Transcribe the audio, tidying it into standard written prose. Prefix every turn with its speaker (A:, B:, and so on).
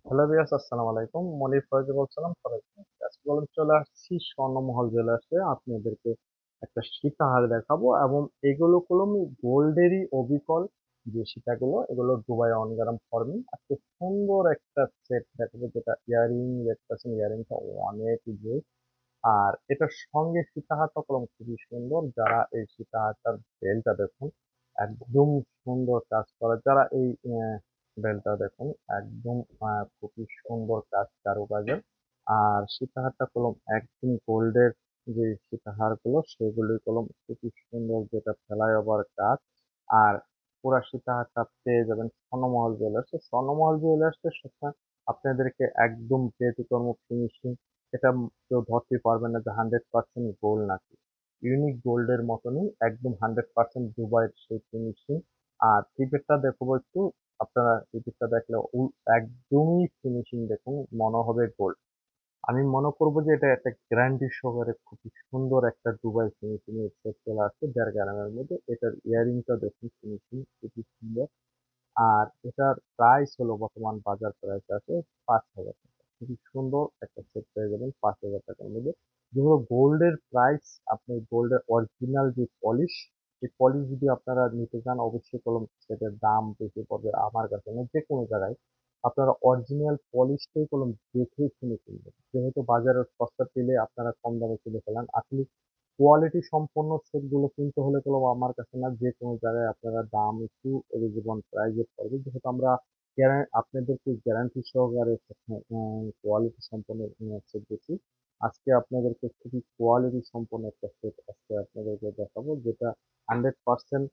A: Hello viewers, আসসালামু আলাইকুম। মনির ফয়েজ বলছিলাম ফরেজ ব্যাংক। আজকে চলে আসছি স্বর্ণমহল জুয়েলার্সে। আপনাদেরকে একটা সীতাহার দেখাবো এবং এগুলো কলমই গোল্ডেরই অবিকল যে সীতাগুলো, এগুলো দুবাই 1 গ্রাম ফর্মিং। আজকে সুন্দর একটা সেট দেখাবো, যেটা ইয়ারিং দেখতেছেন, ইয়ারিংটা অনেক জোর। আর এটার সঙ্গে সীতাহারটা কলম খুবই সুন্দর। যারা এই সীতাহারটার বেলটা দেখুন, একদম সুন্দর কাজ করা। যারা এই বেলটা দেখুন, একদম খুবই সুন্দর কাজ, কারুকাজের। আর সীতাহারটা কলম একদম গোল্ডের যে সীতাহার গুলো, সেগুলি কলম খুবই সুন্দর, যেটা ফ্লাইওভার কাজ। আর পুরা সীতাহারটা পেয়ে যাবেন স্বর্ণমহল জুয়েলার্স। স্বর্ণমহল জুয়েলার্সের সাথে আপনাদেরকে একদম ব্যতিক্রম ফিনিশিং, এটা কেউ ধরতে পারবে না যে 100% গোল্ড নাকি। ইউনিক গোল্ডের মতনই একদম 100% দুবাইয়ের সেই ফিনিশিং। আর টিপেরটা দেখবো একটু, আপনারা টিপেরটা দেখলে একদমই ফিনিশিং দেখুন, মনে হবে গোল্ড। আমি মনে করবো যে এটা একটা গ্যারান্টি সহকারে খুবই সুন্দর একটা দুবাই ফিনিশিং এর সেট চলে আসছে 1.5 গ্রামের মধ্যে। এটার ইয়ারিংটা দেখুন, ফিনিশিং খুবই সুন্দর। আর এটার প্রাইস হলো, বর্তমান বাজার প্রাইস আছে 5,000 টাকা। খুবই সুন্দর একটা সেট পেয়ে যাবেন 5,000 টাকার মধ্যে। যেগুলো গোল্ডের প্রাইস, আপনি গোল্ডের অরিজিনাল যে পলিশ, এই পলিশ যদি আপনারা নিতে চান, অবশ্যই কলম সেটের দাম বেশি পড়বে আমার কাছে না, যে কোনো জায়গায় আপনারা অরিজিনাল পলিশটাই কলম দেখে শুনে কিনবেন। যেহেতু বাজারে সস্তা পেলে আপনারা কম দামে কিনে ফেলান, আসলে কোয়ালিটি সম্পন্ন সেটগুলো কিনতে হলে তো আমার কাছে না, যে কোনো জায়গায় আপনারা দাম একটু রিজনেবল প্রাইসে পড়বে। যেহেতু আমরা আপনাদেরকে গ্যারান্টি সহকারে কোয়ালিটি সম্পন্ন সেট দিচ্ছি। আজকে আপনাদেরকে খুবই কোয়ালিটি সম্পন্ন একটা সেট আজকে আপনাদেরকে দেখাবো, যেটা 100%